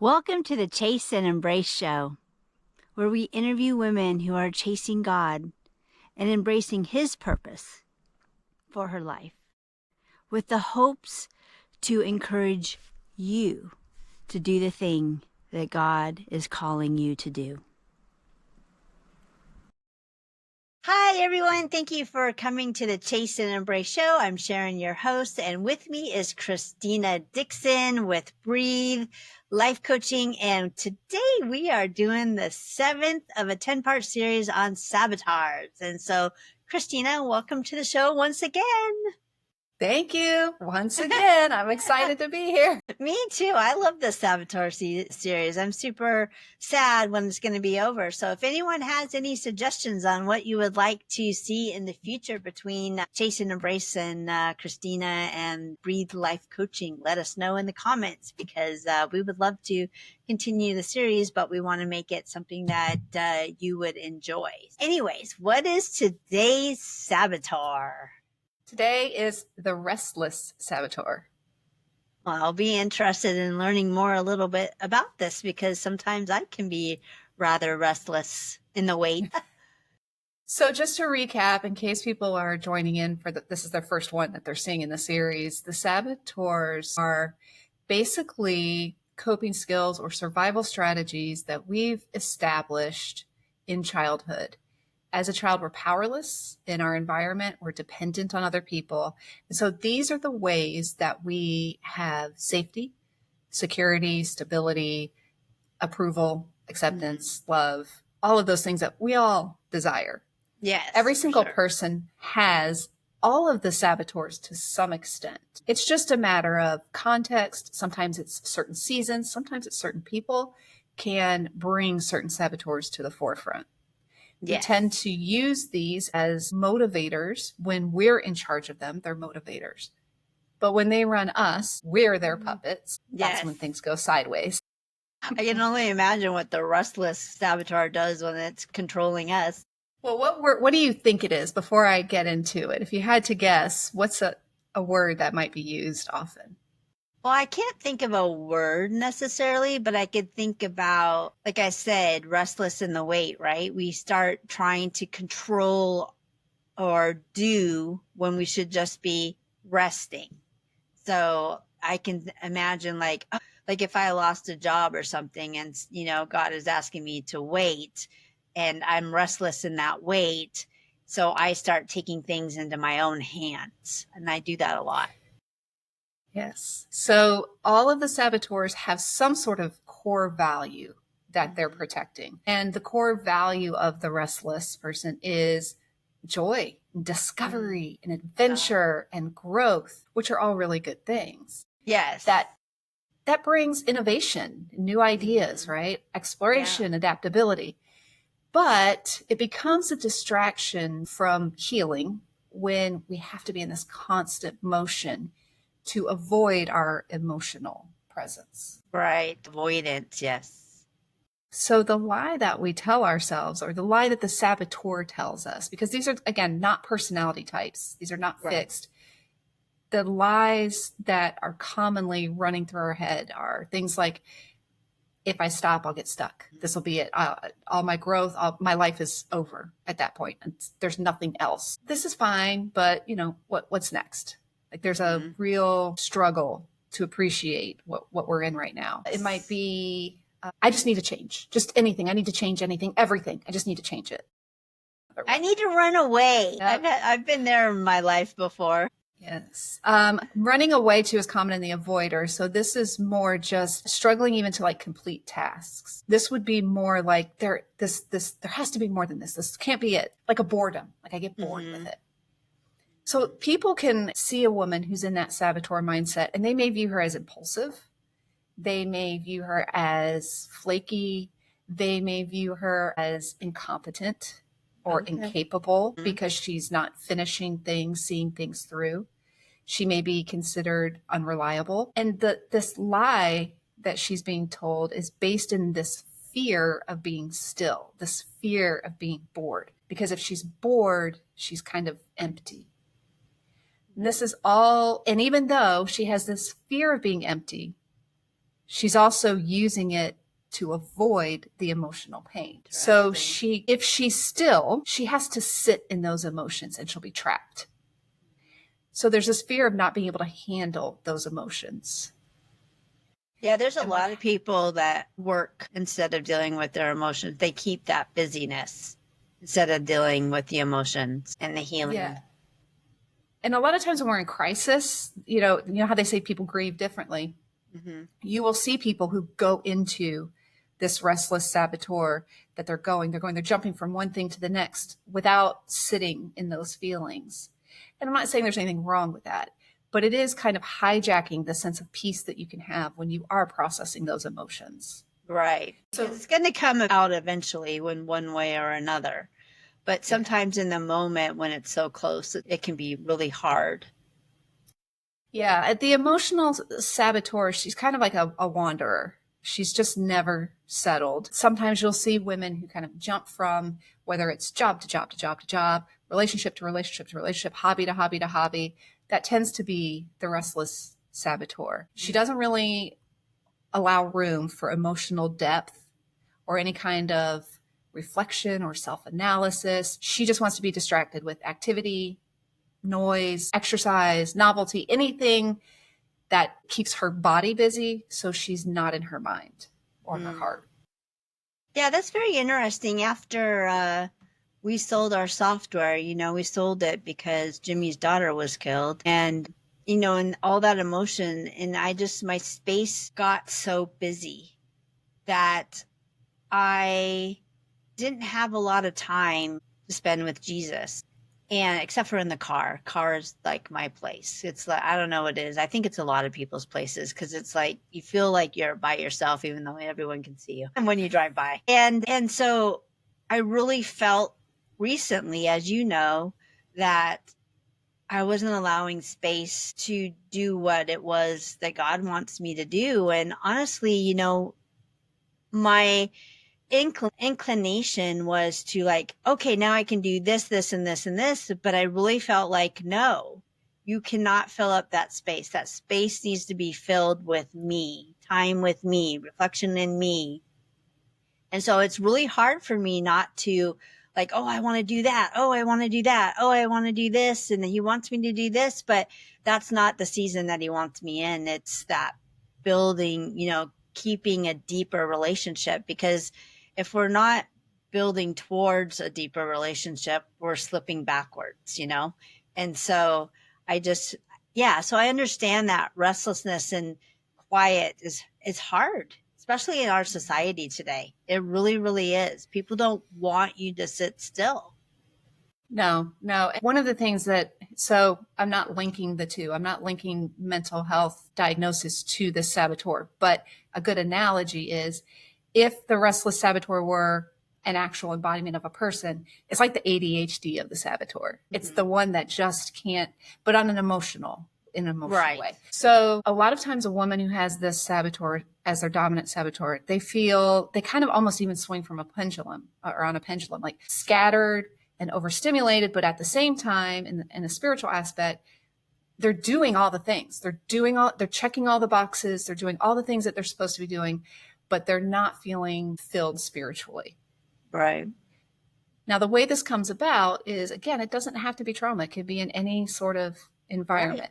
Welcome to the Chase and Embrace Show, where we interview women who are chasing God and embracing His purpose for her life, with the hopes to encourage you to do the thing that God is calling you to do. Hi, everyone. Thank you for coming to the Chase and Embrace Show. I'm Sharon, your host, and with me is Krystina Dixon with Breathe Life Coaching. And today we are doing the 7th of a 10-part series on saboteurs. And so, Krystina, welcome to the show once again. Thank you. Once again, I'm excited to be here. Me too. I love the Saboteur series. I'm super sad when it's going to be over. So if anyone has any suggestions on what you would like to see in the future between Chase and Embrace and Krystina and Breathe Life Coaching, let us know in the comments because we would love to continue the series, but we want to make it something that you would enjoy. Anyways, what is today's Saboteur? Today is the Restless Saboteur. Well, I'll be interested in learning more a little bit about this because sometimes I can be rather restless in the wait. So just to recap, in case people are joining in this is their first one that they're seeing in the series, the saboteurs are basically coping skills or survival strategies that we've established in childhood. As a child, we're powerless in our environment. We're dependent on other people. And so these are the ways that we have safety, security, stability, approval, acceptance, love, all of those things that we all desire. Yes. Every single person has all of the saboteurs to some extent. It's just a matter of context. Sometimes it's certain seasons. Sometimes it's certain people can bring certain saboteurs to the forefront. We tend to use these as motivators when we're in charge of them. They're motivators. But when they run us, we're their puppets. That's when things go sideways. I can only imagine what the restless saboteur does when it's controlling us. Well, what do you think it is before I get into it? If you had to guess, what's a word that might be used often? Well, I can't think of a word necessarily, but I could think about, like I said, restless in the wait, right? We start trying to control or do when we should just be resting. So I can imagine like if I lost a job or something and, God is asking me to wait and I'm restless in that wait. So I start taking things into my own hands and I do that a lot. Yes. So all of the saboteurs have some sort of core value that they're protecting. And the core value of the restless person is joy, discovery, and adventure and growth, which are all really good things. Yes. That brings innovation, new ideas, right? Exploration, adaptability. But it becomes a distraction from healing when we have to be in this constant motion to avoid our emotional presence. Right. Avoidance. Yes. So the lie that we tell ourselves, or the lie that the saboteur tells us, because these are, again, not personality types. These are not fixed. The lies that are commonly running through our head are things like, if I stop, I'll get stuck. This will be it. All my growth, my life is over at that point. There's nothing else. This is fine, but what's next? Like there's a real struggle to appreciate what we're in right now. It might be, I just need to change. Just anything. I need to change anything, everything. I just need to change it. I need to run away. Yep. I've been there in my life before. Yes. Running away too is common in the avoider. So this is more just struggling even to complete tasks. This would be more like there has to be more than this. This can't be it. Like a boredom. Like I get bored with it. So people can see a woman who's in that saboteur mindset and they may view her as impulsive. They may view her as flaky. They may view her as incompetent or incapable because she's not finishing things, seeing things through. She may be considered unreliable. And this lie that she's being told is based in this fear of being still, this fear of being bored. Because if she's bored, she's kind of empty. And this is all, and even though she has this fear of being empty, she's also using it to avoid the emotional pain. So if she's still, she has to sit in those emotions and she'll be trapped. So there's this fear of not being able to handle those emotions. Yeah, there's a lot of people that work instead of dealing with their emotions. They keep that busyness instead of dealing with the emotions and the healing. Yeah. And a lot of times when we're in crisis, you know how they say people grieve differently. Mm-hmm. You will see people who go into this restless saboteur that they're jumping from one thing to the next without sitting in those feelings. And I'm not saying there's anything wrong with that, but it is kind of hijacking the sense of peace that you can have when you are processing those emotions. Right. So it's going to come out eventually in one way or another. But sometimes in the moment when it's so close, it can be really hard. Yeah. The emotional saboteur, she's kind of like a wanderer. She's just never settled. Sometimes you'll see women who kind of jump from whether it's job to job to job to job, relationship to relationship to relationship, hobby to hobby to hobby. That tends to be the restless saboteur. She doesn't really allow room for emotional depth or any kind of reflection or self-analysis. She just wants to be distracted with activity, noise, exercise, novelty, anything that keeps her body busy so she's not in her mind or her heart. Yeah, that's very interesting. After we sold our software, we sold it because Jimmy's daughter was killed. And, and all that emotion. And my space got so busy that I didn't have a lot of time to spend with Jesus. And except for in the car is like my place. It's like, I don't know what it is. I think it's a lot of people's places because it's like, you feel like you're by yourself, even though everyone can see you when you drive by. And so I really felt recently, as you know, that I wasn't allowing space to do what it was that God wants me to do. And honestly, my inclination was to like, okay, now I can do this, this, and this, and this. But I really felt like, no, you cannot fill up that space. That space needs to be filled with me, time with me, reflection in me. And so it's really hard for me not to like, oh, I want to do that. Oh, I want to do that. Oh, I want to do this. And he wants me to do this, but that's not the season that he wants me in. It's that building, keeping a deeper relationship, because if we're not building towards a deeper relationship, we're slipping backwards, And so so I understand that restlessness and quiet is hard, especially in our society today. It really, really is. People don't want you to sit still. No. One of the things so I'm not linking the two. I'm not linking mental health diagnosis to the saboteur, but a good analogy is if the restless saboteur were an actual embodiment of a person, it's like the ADHD of the saboteur. Mm-hmm. It's the one that just can't, but on an emotional way. So a lot of times a woman who has this saboteur as their dominant saboteur, they kind of almost even swing from a pendulum or on a pendulum, like scattered and overstimulated, but at the same time, in the spiritual aspect, they're doing all the things. They're checking all the boxes. They're doing all the things that they're supposed to be doing, but they're not feeling filled spiritually. Right. Now, the way this comes about is, again, it doesn't have to be trauma. It could be in any sort of environment. Right.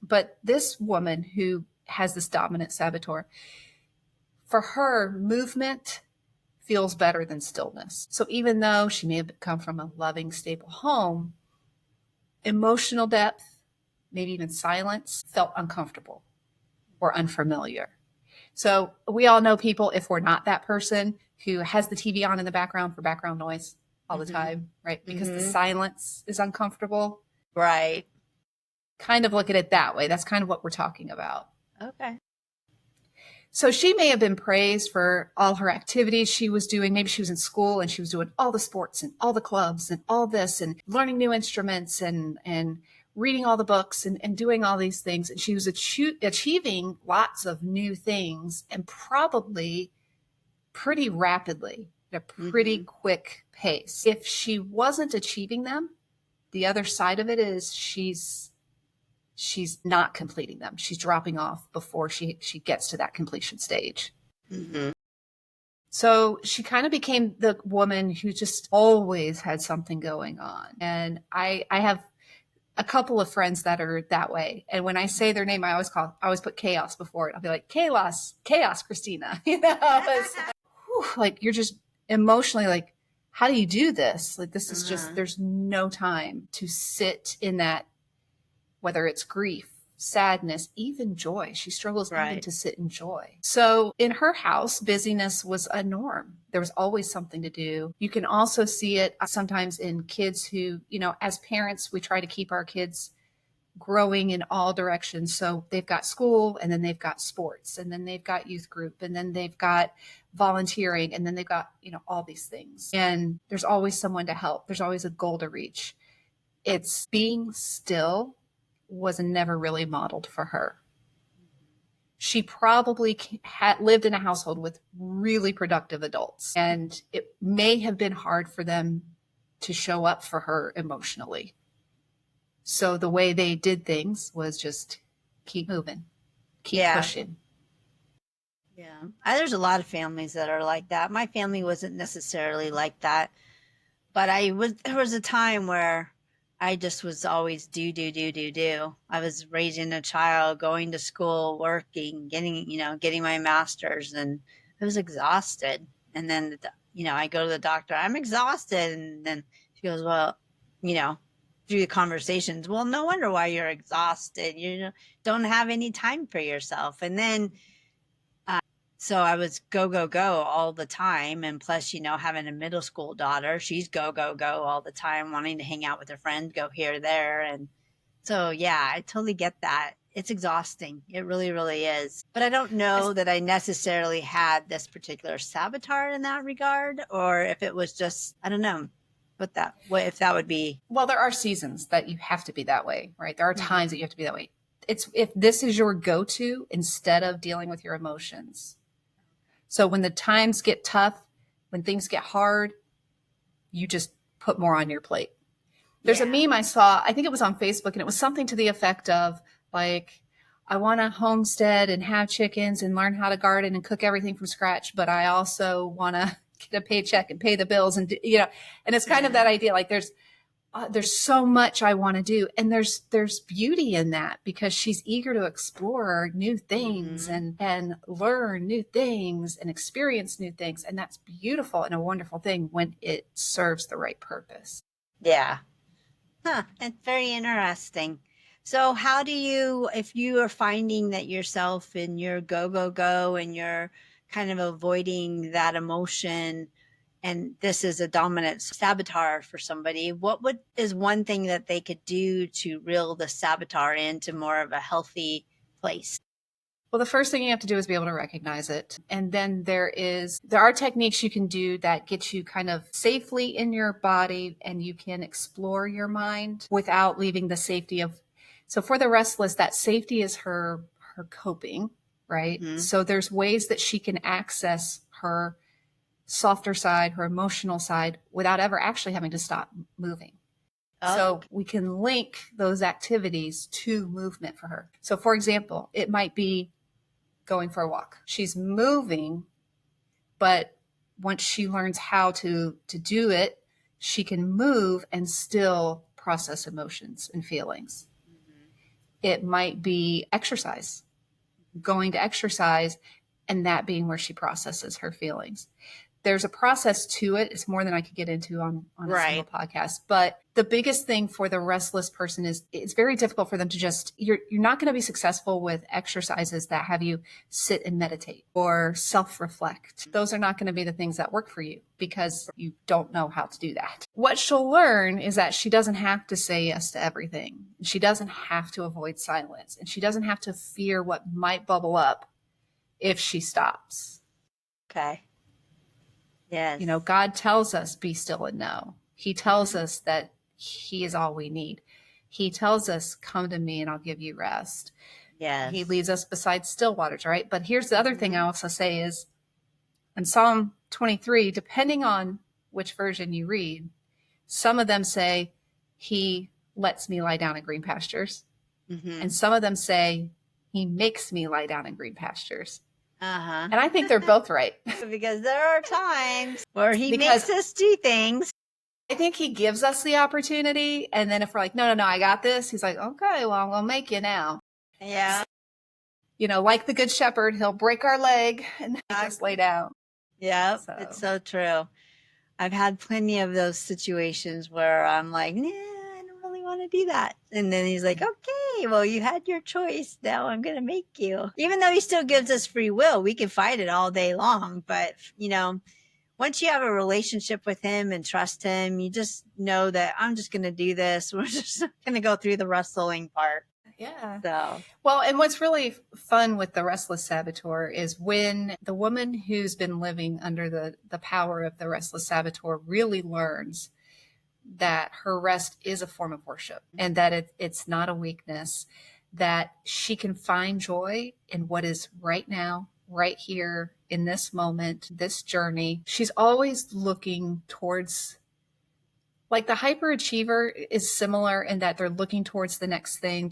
But this woman who has this dominant saboteur, for her, movement feels better than stillness. So even though she may have come from a loving, stable home, emotional depth, maybe even silence, felt uncomfortable or unfamiliar. So we all know people, if we're not that person, who has the TV on in the background for background noise all the time, right? Because the silence is uncomfortable. Right. Kind of look at it that way. That's kind of what we're talking about. Okay. So she may have been praised for all her activities she was doing. Maybe she was in school and she was doing all the sports and all the clubs and all this and learning new instruments and reading all the books and doing all these things. And she was achieving lots of new things and probably pretty rapidly, at a pretty quick pace. If she wasn't achieving them, the other side of it is she's she's not completing them. She's dropping off before she gets to that completion stage. Mm-hmm. So she kind of became the woman who just always had something going on. And I have a couple of friends that are that way. And when I say their name, I always put chaos before it. I'll be like, chaos, Krystina. Like you're just emotionally like, how do you do this? Like, this is just, there's no time to sit in that, whether it's grief, sadness, even joy. She struggles even to sit in joy. So in her house, busyness was a norm. There was always something to do. You can also see it sometimes in kids who, as parents, we try to keep our kids growing in all directions. So they've got school, and then they've got sports, and then they've got youth group, and then they've got volunteering, and then they've got, all these things. And there's always someone to help. There's always a goal to reach. It's being still was never really modeled for her. She probably had lived in a household with really productive adults, and it may have been hard for them to show up for her emotionally. So the way they did things was just keep moving, keep pushing. Yeah. There's a lot of families that are like that. My family wasn't necessarily like that, but there was a time where I just was always do. I was raising a child, going to school, working, getting my master's, and I was exhausted. And then, I go to the doctor, I'm exhausted. And then she goes, well, through the conversations, well, no wonder why you're exhausted. You don't have any time for yourself. And then, so I was go all the time. And plus, having a middle school daughter, she's go all the time, wanting to hang out with her friends, go here, there. And so, yeah, I totally get that. It's exhausting. It really, really is. But I don't know that I necessarily had this particular saboteur in that regard, or if it was just, I don't know if that would be. Well, there are seasons that you have to be that way, right? There are times that you have to be that way. It's if this is your go-to instead of dealing with your emotions. So when the times get tough, when things get hard, you just put more on your plate. There's a meme I saw, I think it was on Facebook, and it was something to the effect of like, I want to homestead and have chickens and learn how to garden and cook everything from scratch, but I also want to get a paycheck and pay the bills, and and it's kind of that idea, like there's so much I want to do, and there's beauty in that, because she's eager to explore new things and learn new things and experience new things, and that's beautiful and a wonderful thing when it serves the right purpose. Yeah. It's very interesting. So how do you, if you are finding that yourself in your go and you're kind of avoiding that emotion, and this is a dominant saboteur for somebody, is one thing that they could do to reel the saboteur into more of a healthy place? Well, the first thing you have to do is be able to recognize it. And then there are techniques you can do that get you kind of safely in your body, and you can explore your mind without leaving the safety of. So for the restless, that safety is her coping, right? Mm-hmm. So there's ways that she can access her softer side, her emotional side, without ever actually having to stop moving. Oh. So we can link those activities to movement for her. So for example, it might be going for a walk. She's moving, but once she learns how to do it, she can move and still process emotions and feelings. Mm-hmm. It might be exercise, going to exercise, and that being where she processes her feelings. There's a process to it. It's more than I could get into on a single podcast. But the biggest thing for the restless person is it's very difficult for them to just, you're not going to be successful with exercises that have you sit and meditate or self-reflect. Those are not going to be the things that work for you, because you don't know how to do that. What she'll learn is that she doesn't have to say yes to everything. She doesn't have to avoid silence, and she doesn't have to fear what might bubble up if she stops. Okay. Yes. God tells us, be still and know. He tells us that he is all we need. He tells us, come to me and I'll give you rest. Yes. He leads us beside still waters, right? But here's the other thing I also say is, in Psalm 23, depending on which version you read, some of them say, he lets me lie down in green pastures. And some of them say, he makes me lie down in green pastures. Uh-huh. And I think they're both right. Because there are times where he Because makes us do things. I think he gives us the opportunity. And then if we're like, no, I got this. He's like, okay, well, I'm going to make you now. Yeah. Like the good shepherd, he'll break our leg and then just lay down. Yeah, it's so true. I've had plenty of those situations where I'm like, nah, I don't really want to do that. And then he's like, okay, well, you had your choice. Now I'm going to make you. Even though he still gives us free will, we can fight it all day long. But, once you have a relationship with him and trust him, you just know that I'm just going to do this. We're just going to go through the wrestling part. Yeah. So, well, and what's really fun with the Restless Saboteur is when the woman who's been living under the power of the Restless Saboteur really learns that her rest is a form of worship and that it's not a weakness, that she can find joy in what is right now, right here in this moment, this journey. She's always looking towards, like the hyperachiever is similar in that they're looking towards the next thing.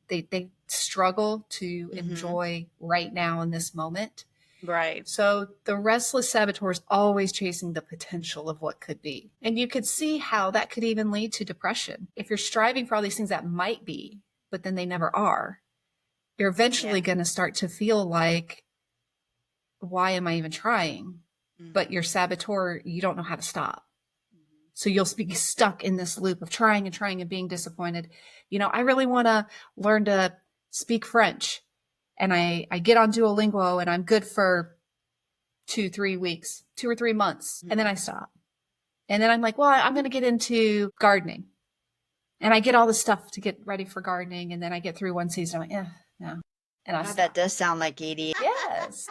They struggle to enjoy right now in this moment. right. So the restless saboteur is always chasing the potential of what could be. And you could see how that could even lead to depression. If you're striving for all these things that might be, but then they never are, you're eventually going to start to feel like, why am I even trying? But your saboteur, you don't know how to stop. So you'll be stuck in this loop of trying and being disappointed. I really want to learn to speak French. And I get on Duolingo and I'm good for 2-3 weeks, 2 or 3 months. And then I stop. And then I'm like, well, I'm going to get into gardening. And I get all the stuff to get ready for gardening. And then I get through one season. I'm like, no. And that does sound like ADHD.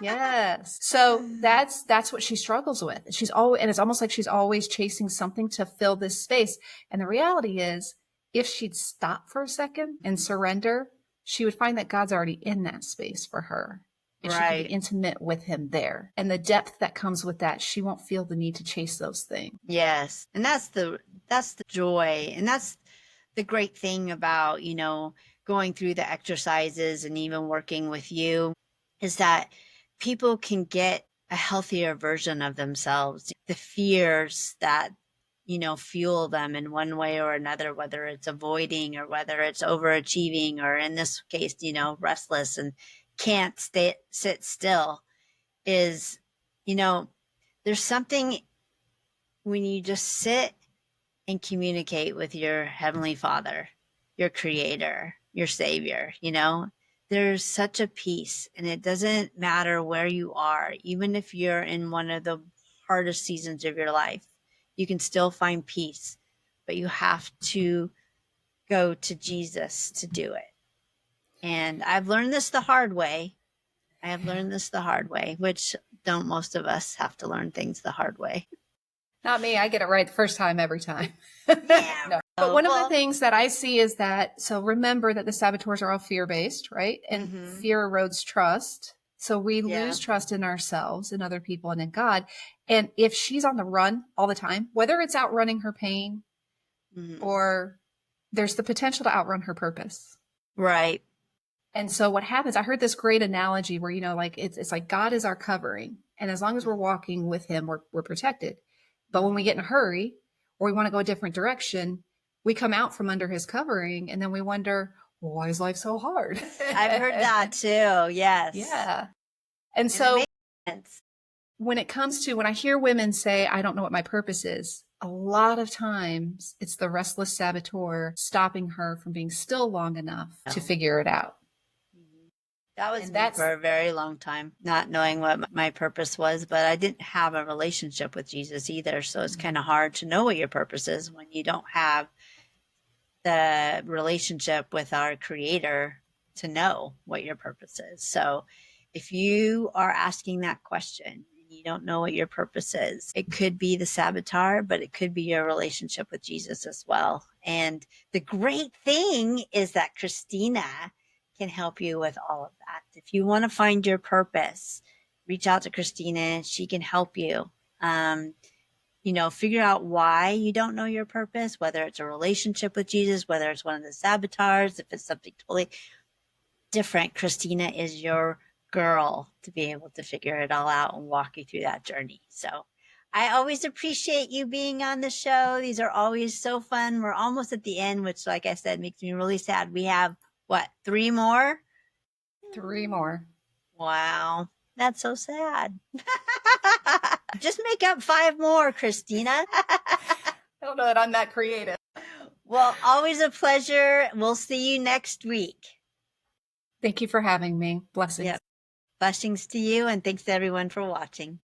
Yes. So that's what she struggles with. And it's almost like she's always chasing something to fill this space. And the reality is, if she'd stop for a second and surrender, she would find that God's already in that space for her. And she can be intimate with him there. And the depth that comes with that, she won't feel the need to chase those things. Yes. And that's the joy. And that's the great thing about, going through the exercises and even working with you, is that people can get a healthier version of themselves. The fears that, fuel them in one way or another, whether it's avoiding or whether it's overachieving, or in this case, restless and can't sit still, is, there's something when you just sit and communicate with your Heavenly Father, your Creator, your Savior, there's such a peace. And it doesn't matter where you are, even if you're in one of the hardest seasons of your life, you can still find peace. But you have to go to Jesus to do it. And I've learned this the hard way. Which don't most of us have to learn things the hard way? Not me. I get it right the first time, every time. Yeah. No. But one of the things that I see is that, so remember that the saboteurs are all fear-based, right? And fear erodes trust. So we lose trust in ourselves and other people and in God. And if she's on the run all the time, whether it's outrunning her pain or there's the potential to outrun her purpose. Right. And so what happens, I heard this great analogy where, it's like God is our covering. And as long as we're walking with him, we're protected. But when we get in a hurry or we want to go a different direction, we come out from under his covering and then we wonder, well, why is life so hard? I've heard that too. Yes. Yeah. And so when I hear women say, I don't know what my purpose is, a lot of times it's the restless saboteur stopping her from being still long enough to figure it out. That was me for a very long time, not knowing what my purpose was, but I didn't have a relationship with Jesus either. So it's kind of hard to know what your purpose is when you don't have the relationship with our Creator to know what your purpose is. So if you are asking that question and you don't know what your purpose is, it could be the saboteur, but it could be your relationship with Jesus as well. And the great thing is that Krystina can help you with all of that. If you want to find your purpose, reach out to Krystina. She can help you. figure out why you don't know your purpose, whether it's a relationship with Jesus, whether it's one of the saboteurs, if it's something totally different. Krystina is your girl to be able to figure it all out and walk you through that journey. So I always appreciate you being on the show. These are always so fun. We're almost at the end, which, like I said, makes me really sad. We have, what, 3 more? 3 more. Wow. That's so sad. Just make up 5 more, Krystina. I don't know that I'm that creative. Well, always a pleasure. We'll see you next week. Thank you for having me. Blessings. Yep. Blessings to you, and thanks to everyone for watching.